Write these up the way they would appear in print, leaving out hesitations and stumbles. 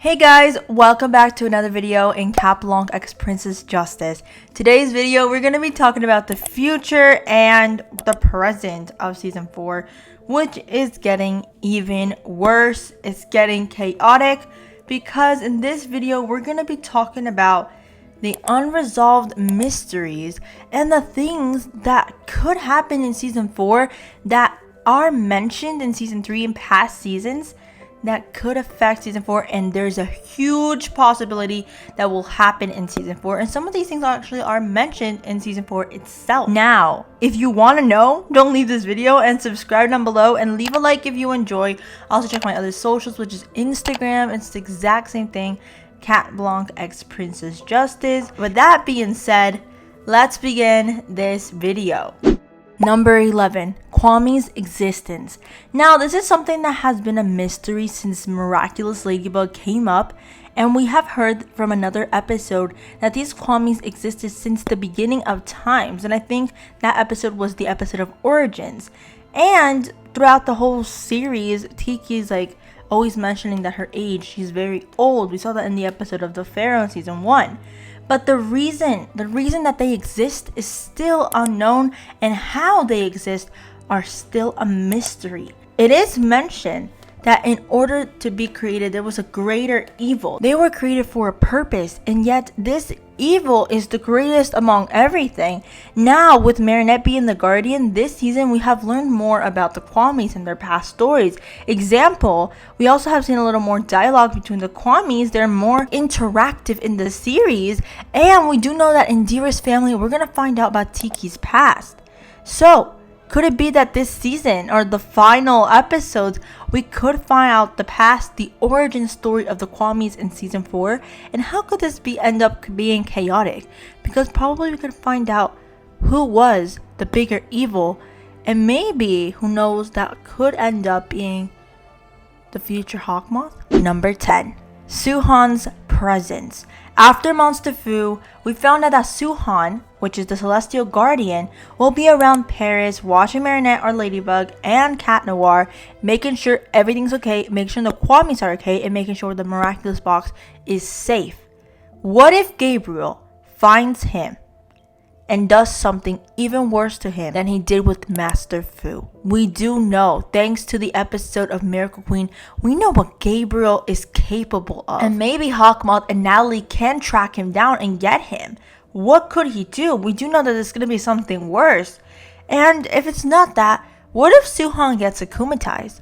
Hey guys, welcome back to another video in Cap X Princess Justice. Today's video, we're going to be talking about the future and the present of Season 4, which is getting even worse. It's getting chaotic because in this video, we're going to be talking about the unresolved mysteries and the things that could happen in Season 4 that are mentioned in Season 3 and past seasons that could affect Season 4, and there's a huge possibility that will happen in Season 4, and some of these things actually are mentioned in Season 4 itself. Now, if you want to know, don't leave this video and subscribe down below and leave a like if you enjoy. Also check my other socials, which is Instagram. It's the exact same thing, Cat X Princess Justice. With that being said, let's begin this video. Number 11, Kwami's existence. Now, this is something that has been a mystery since Miraculous Ladybug came up, and we have heard from another episode that these Kwamis existed since the beginning of times, and I think that episode was the episode of Origins. And throughout the whole series, Tiki's like always mentioning that her age, she's very old. We saw that in the episode of the Pharaoh in Season 1. But the reason that they exist is still unknown, and how they exist are still a mystery. It is mentioned that in order to be created, there was a greater evil. They were created for a purpose, and yet this evil is the greatest among everything. Now, with Marinette being the guardian, this season we have learned more about the Kwamis and their past stories. Example, we also have seen a little more dialogue between the Kwamis. They're more interactive in the series, and we do know that in Dearest Family, we're gonna find out about Tiki's past. So, could it be that this season or the final episodes we could find out the past, the origin story of the Kwamis in Season 4? And how could this end up being chaotic? Because probably we could find out who was the bigger evil, and maybe, who knows, that could end up being the future Hakwmoth. Number 10, Suhan's presence. After Monster Fu, we found out that Suhan, which is the Celestial Guardian, will be around Paris watching Marinette or Ladybug and Cat Noir, making sure everything's okay, making sure the Kwamis are okay, and making sure the Miraculous Box is safe. What if Gabriel finds him and does something even worse to him than he did with Master Fu? We do know, thanks to the episode of Miracle Queen, we know what Gabriel is capable of. And maybe Hakwmoth and Natalie can track him down and get him. What could he do? We do know that it's going to be something worse. And if it's not that, what if Suhan gets akumatized?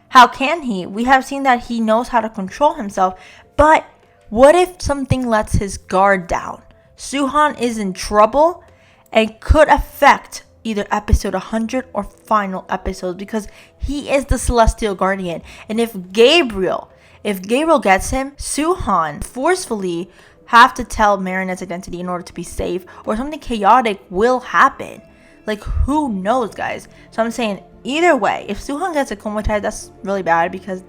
How can he? We have seen that he knows how to control himself, but what if something lets his guard down? Suhan is in trouble and could affect either episode 100 or final episodes, because he is the Celestial Guardian. And if Gabriel gets him, Suhan forcefully have to tell Marinette's identity in order to be safe, or something chaotic will happen. Like, who knows, guys? So I'm saying, either way, if Suhan gets akumatized, that's really bad, because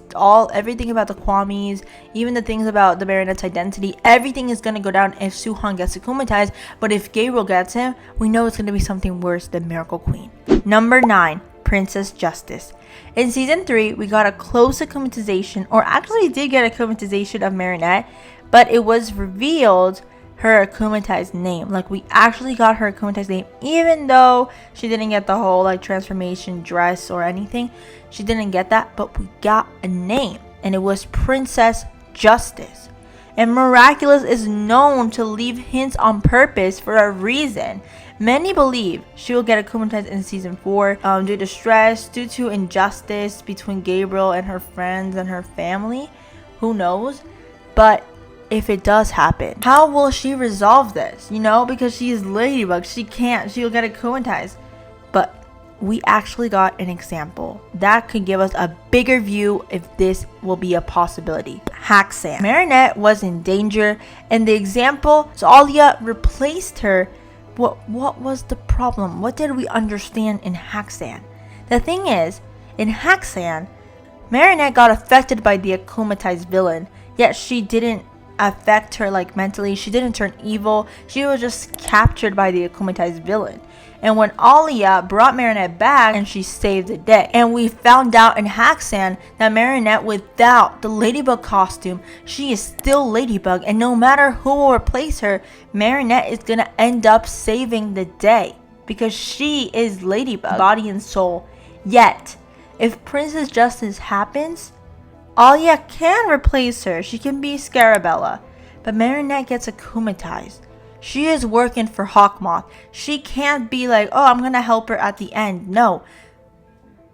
everything about the Kwamis, even the things about the Marinette's identity, everything is going to go down if Suhan gets akumatized. But if Gabriel gets him, we know it's going to be something worse than Miracle Queen. Number 9, Princess Justice. In Season 3, we got a close akumatization, or actually did get akumatization of Marinette, but it was revealed her akumatized name. Like, we actually got her akumatized name, even though she didn't get the whole like transformation dress or anything. She didn't get that, but we got a name, and it was Princess Justice. And Miraculous is known to leave hints on purpose for a reason. Many believe she will get akumatized in Season 4 due to stress, due to injustice between Gabriel and her friends and her family. Who knows? But if it does happen, how will she resolve this? You know, because she is Ladybug, she'll get akumatized. But we actually got an example that could give us a bigger view if this will be a possibility. Hakwmoth. Marinette was in danger, and the example, so Alya replaced her. What was the problem? What did we understand in Hakwmoth? The thing is, in Hakwmoth, Marinette got affected by the akumatized villain, yet she didn't affect her like mentally. She didn't turn evil. She was just captured by the akumatized villain. And when Alya brought Marinette back, and she saved the day. And we found out in Hacksan that Marinette, without the Ladybug costume, she is still Ladybug. And no matter who will replace her, Marinette is gonna end up saving the day. Because she is Ladybug, body and soul. Yet, if Princess Justice happens, Alya can replace her. She can be SCARABELLA. But Marinette gets akumatized. She is working for Hakwmoth. She can't be like, oh, I'm gonna help her at the end. No.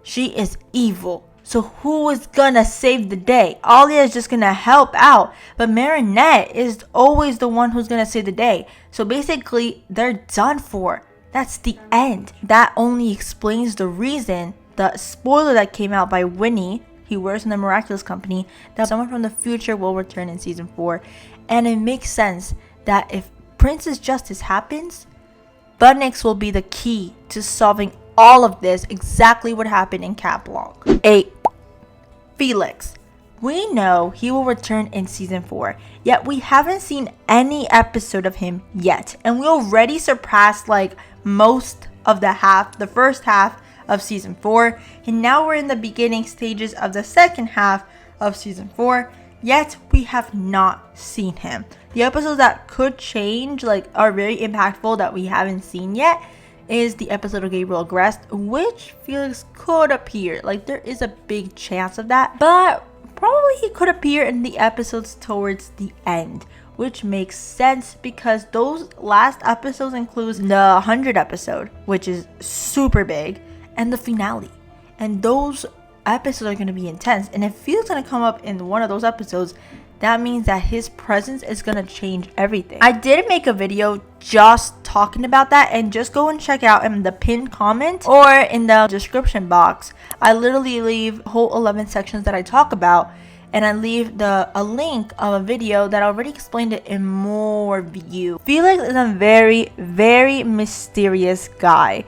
She is evil. So who is gonna save the day? Alya is just gonna help out. But Marinette is always the one who's gonna save the day. So basically, they're done for. That's the end. That only explains the reason, the spoiler that came out by Winnie, he works in the Miraculous Company, that someone from the future will return in season 4. And it makes sense that if Princess Justice happens, Buttnix will be the key to solving all of this, exactly what happened in Cap Long. 8. Felix. We know he will return in season 4, yet we haven't seen any episode of him yet. And we already surpassed like most of the first half of season 4, and now we're in the beginning stages of the second half of season 4, yet we have not seen him. The episodes that could change, like are very impactful that we haven't seen yet, is the episode of Gabriel Grest, which Felix could appear. Like there is a big chance of that, but probably he could appear in the episodes towards the end, which makes sense because those last episodes includes the 100 episode, which is super big, and the finale. And those episodes are going to be intense. And if Felix is going to come up in one of those episodes, that means that his presence is going to change everything. I did make a video just talking about that, and just go and check out in the pinned comment or in the description box. I literally leave whole 11 sections that I talk about, and I leave a link of a video that already explained it in more view. Felix is a very, very mysterious guy.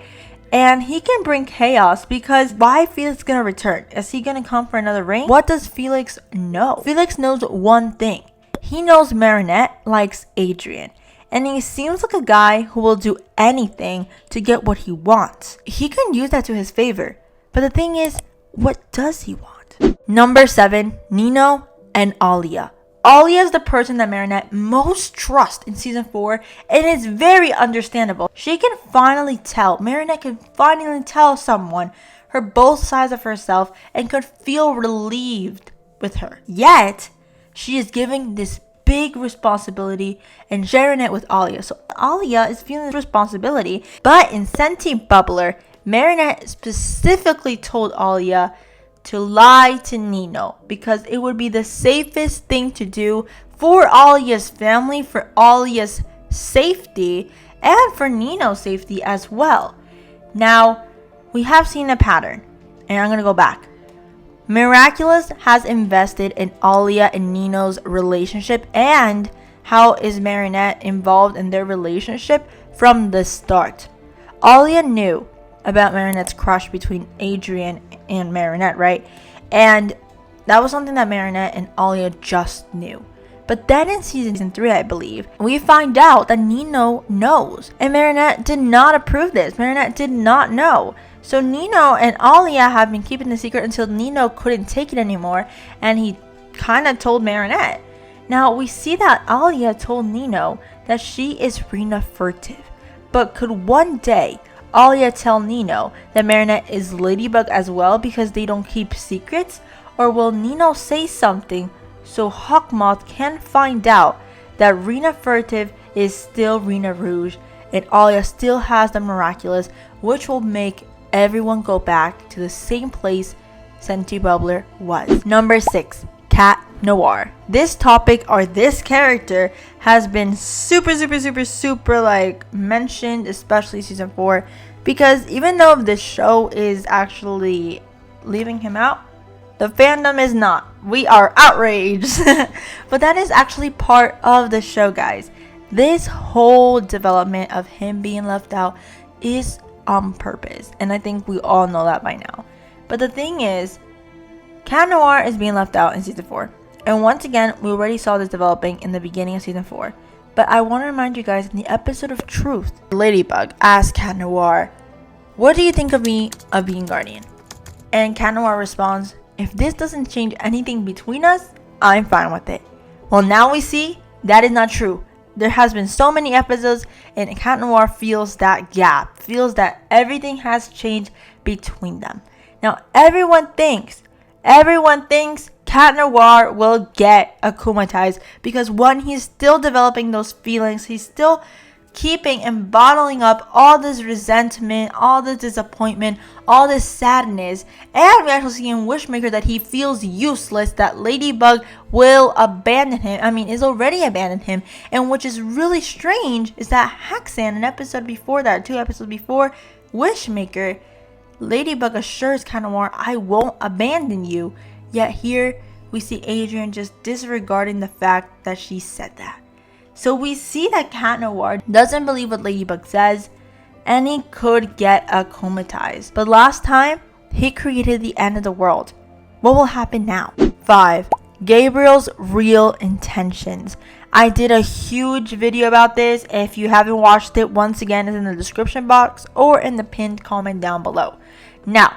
And he can bring chaos, because why Felix gonna return? Is he gonna come for another reign? What does Felix know? Felix knows one thing. He knows Marinette likes Adrien. And he seems like a guy who will do anything to get what he wants. He can use that to his favor. But the thing is, what does he want? Number 7, Nino and Alya. Alya is the person that Marinette most trusts in season 4, and it's very understandable. Marinette can finally tell someone her both sides of herself and could feel relieved with her. Yet, she is giving this big responsibility and sharing it with Alya. So Alya is feeling this responsibility, but in Senti Bubbler, Marinette specifically told Alya to lie to Nino because it would be the safest thing to do for Alya's family, for Alya's safety, and for Nino's safety as well. Now, we have seen a pattern, and I'm going to go back. Miraculous has invested in Alya and Nino's relationship, and how is Marinette involved in their relationship from the start. Alya knew about Marinette's crush between Adrien and Marinette, right? And that was something that Marinette and Alya just knew. But then in season 3, I believe, we find out that Nino knows. And Marinette did not approve this. Marinette did not know. So Nino and Alya have been keeping the secret until Nino couldn't take it anymore. And he kind of told Marinette. Now, we see that Alya told Nino that she is Rena Furtive. But could one day Alya tell Nino that Marinette is Ladybug as well because they don't keep secrets? Or will Nino say something so Hakwmoth can find out that Rena Furtive is still Rena Rouge and Alya still has the Miraculous, which will make everyone go back to the same place Senti Bubbler was. Number 6, Cat Noir. This topic or this character has been super like mentioned, especially season 4, because even though the show is actually leaving him out, the fandom is not. We are outraged. But that is actually part of the show, guys. This whole development of him being left out is on purpose, and I think we all know that by now. But the thing is, Cat Noir is being left out in season 4. And once again, we already saw this developing in the beginning of season 4. But I want to remind you guys, in the episode of Truth, Ladybug asked Cat Noir, "What do you think of me of being guardian?" And Cat Noir responds, "If this doesn't change anything between us, I'm fine with it." Well, now we see that is not true. There has been so many episodes, and Cat Noir feels that gap, feels that everything has changed between them. Now, everyone thinks Cat Noir will get akumatized because one, he's still developing those feelings. He's still keeping and bottling up all this resentment, all this disappointment, all this sadness. And we actually see in Wishmaker that he feels useless, that Ladybug will abandon him. Is already abandoned him. And which is really strange is that Haxan, an episode before that, 2 episodes before Wishmaker, Ladybug assures Cat Noir, "I won't abandon you." Yet here we see Adrian just disregarding the fact that she said that. So we see that Cat Noir doesn't believe what Ladybug says, and he could get akumatized. But last time, he created the end of the world. What will happen now? 5. Gabriel's real intentions. I did a huge video about this. If you haven't watched it, once again, it's in the description box or in the pinned comment down below. Now,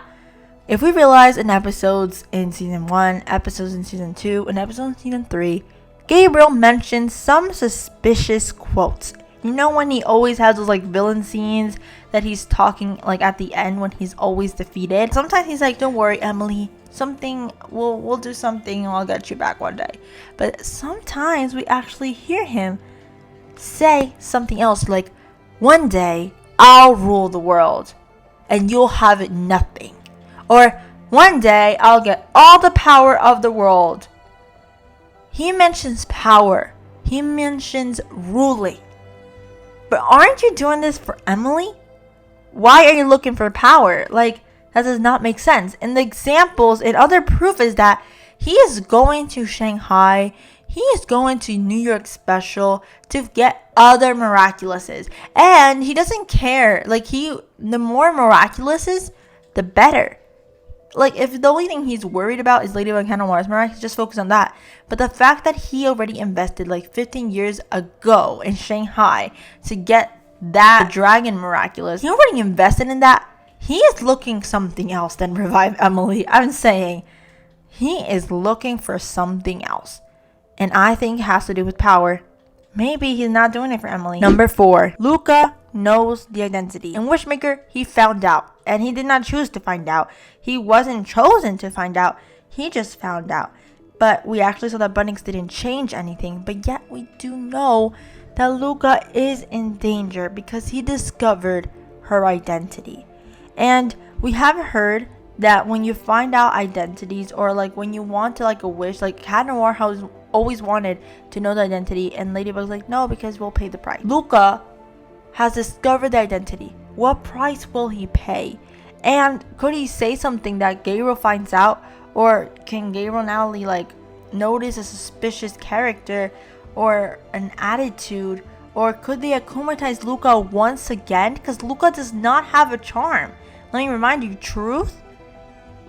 if we realize in episodes in season 1, episodes in season 2, and episodes in season 3, Gabriel mentions some suspicious quotes. You know when he always has those villain scenes that he's talking at the end when he's always defeated? Sometimes he's like, "Don't worry, Emily. We'll do something and I'll get you back one day." But sometimes we actually hear him say something else like, "One day I'll rule the world and you'll have it nothing." Or, "One day I'll get all the power of the world." He mentions power. He mentions ruling. But aren't you doing this for Emily? Why are you looking for power? That does not make sense. And the examples and other proof is that he is going to Shanghai. He is going to New York Special to get other Miraculouses. And he doesn't care. The more Miraculouses, the better. If the only thing he's worried about is Ladybug and Cat Noir's Miraculous, just focus on that. But the fact that he already invested 15 years ago in Shanghai to get that Dragon Miraculous, he already invested in that. He is looking something else than revive Emily. I'm saying he is looking for something else. And I think it has to do with power. Maybe he's not doing it for Emily. Number 4. Luka knows the identity. In Wishmaker, he found out. And he did not choose to find out. He wasn't chosen to find out. He just found out. But we actually saw that Bunnings didn't change anything. But yet we do know that Luka is in danger because he discovered her identity. And we have heard that when you find out identities, or when you want to a wish, Cat Noir has always wanted to know the identity, and Ladybug's like, "No, because we'll pay the price." Luka has discovered the identity. What price will he pay? And could he say something that Gabriel finds out? Or can Gabriel and Natalie notice a suspicious character or an attitude? Or could they akumatize Luka once again? Because Luka does not have a charm. Let me remind you, Truth,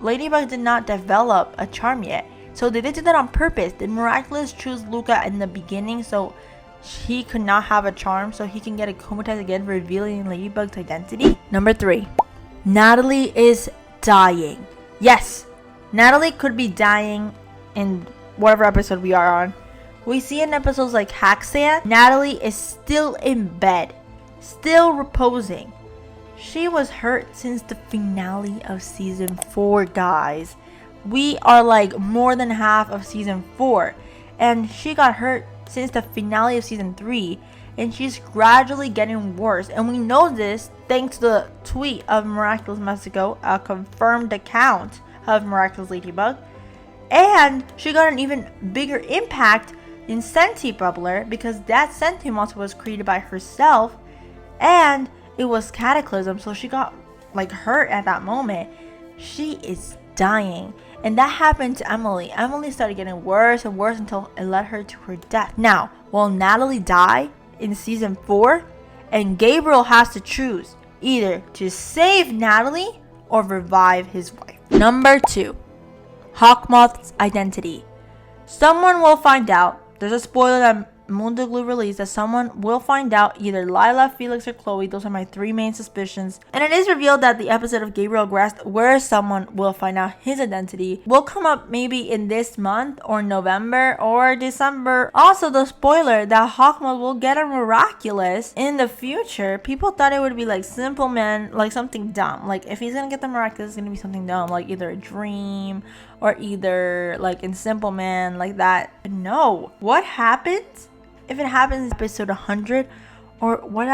Ladybug did not develop a charm yet. So they did do that on purpose. Did Miraculous choose Luka in the beginning so he could not have a charm, so he can get akumatized again, revealing Ladybug's identity? Number 3. Natalie is dying. Yes, Natalie could be dying in whatever episode we are on. We see in episodes like Haxan, Natalie is still in bed, still reposing. She was hurt since the finale of season 4, guys. We are more than half of season 4, and she got hurt since the finale of season 3, and she's gradually getting worse. And we know this thanks to the tweet of Miraculous Mexico, a confirmed account of Miraculous Ladybug. And she got an even bigger impact in Senti Bubbler, because that Senti monster was created by herself, and it was Cataclysm, so she got hurt at that moment. She is dying. And that happened to Emily. Emily started getting worse and worse until it led her to her death. Now, will Natalie die in season 4? And Gabriel has to choose either to save Natalie or revive his wife. Number 2. Hakwmoth's identity. Someone will find out. There's a spoiler that Mundo Glue released that someone will find out, either Lila, Felix, or Chloe. Those are my 3 main suspicions. And it is revealed that the episode of Gabriel Grass, where someone will find out his identity, will come up maybe in this month, or November, or December. Also, the spoiler that Hakwmoth will get a Miraculous in the future. People thought it would be like Simple Man, like something dumb. Like if he's gonna get the Miraculous, it's gonna be something dumb, like either a dream, or either like in Simple Man, like that. No. What happens if it happens in episode 100? Or what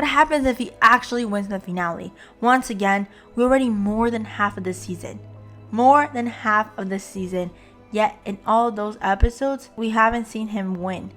happens if he actually wins the finale? Once again, we're already more than half of the season. More than half of the season. Yet in all those episodes, we haven't seen him win.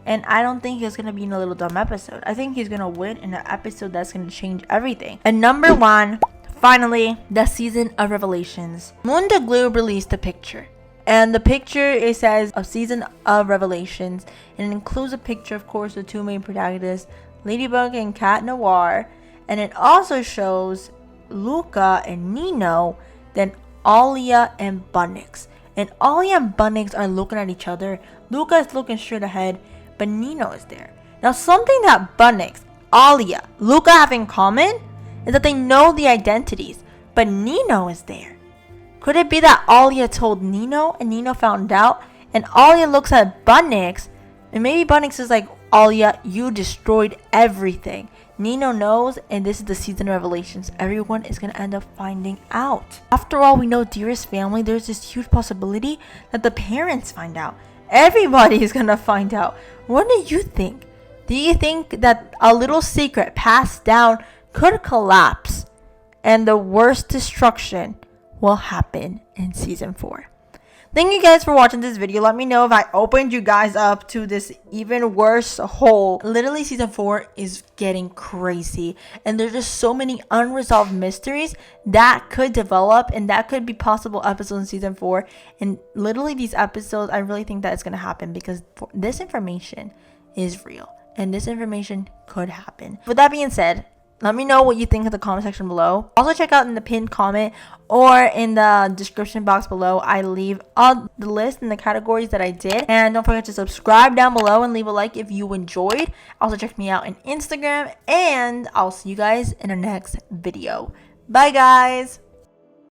And I don't think he's going to be in a little dumb episode. I think he's going to win in an episode that's going to change everything. And number 1, finally, the season of revelations. Mundo Glue released a picture. And the picture, it says a season of revelations, and it includes a picture, of course, of the 2 main protagonists, Ladybug and Cat Noir, and it also shows Luka and Nino, then Alya and Bunnix. And Alya and Bunnix are looking at each other. Luka is looking straight ahead, but Nino is there. Now, something that Bunnix, Alya, Luka have in common is that they know the identities, but Nino is there. Could it be that Alya told Nino and Nino found out, and Alya looks at Bunnix, and maybe Bunnix is like, Alya, you destroyed everything. Nino knows, and this is the season of revelations. Everyone is going to end up finding out. After all, we know Dearest family, there's this huge possibility that the parents find out. Everybody is going to find out. What do you think? Do you think that a little secret passed down could collapse, and the worst destruction will happen in season 4? Thank you guys for watching this video. Let me know if I opened you guys up to this even worse hole. Literally, season 4 is getting crazy, and there's just so many unresolved mysteries that could develop, and that could be possible episodes in season 4. And literally, these episodes, I really think that it's gonna happen, because this information is real, and this information could happen. With that being said, let me know what you think in the comment section below. Also, check out in the pinned comment or in the description box below. I leave all the list and the categories that I did. And don't forget to subscribe down below and leave a like if you enjoyed. Also, check me out on Instagram. And I'll see you guys in the next video. Bye, guys.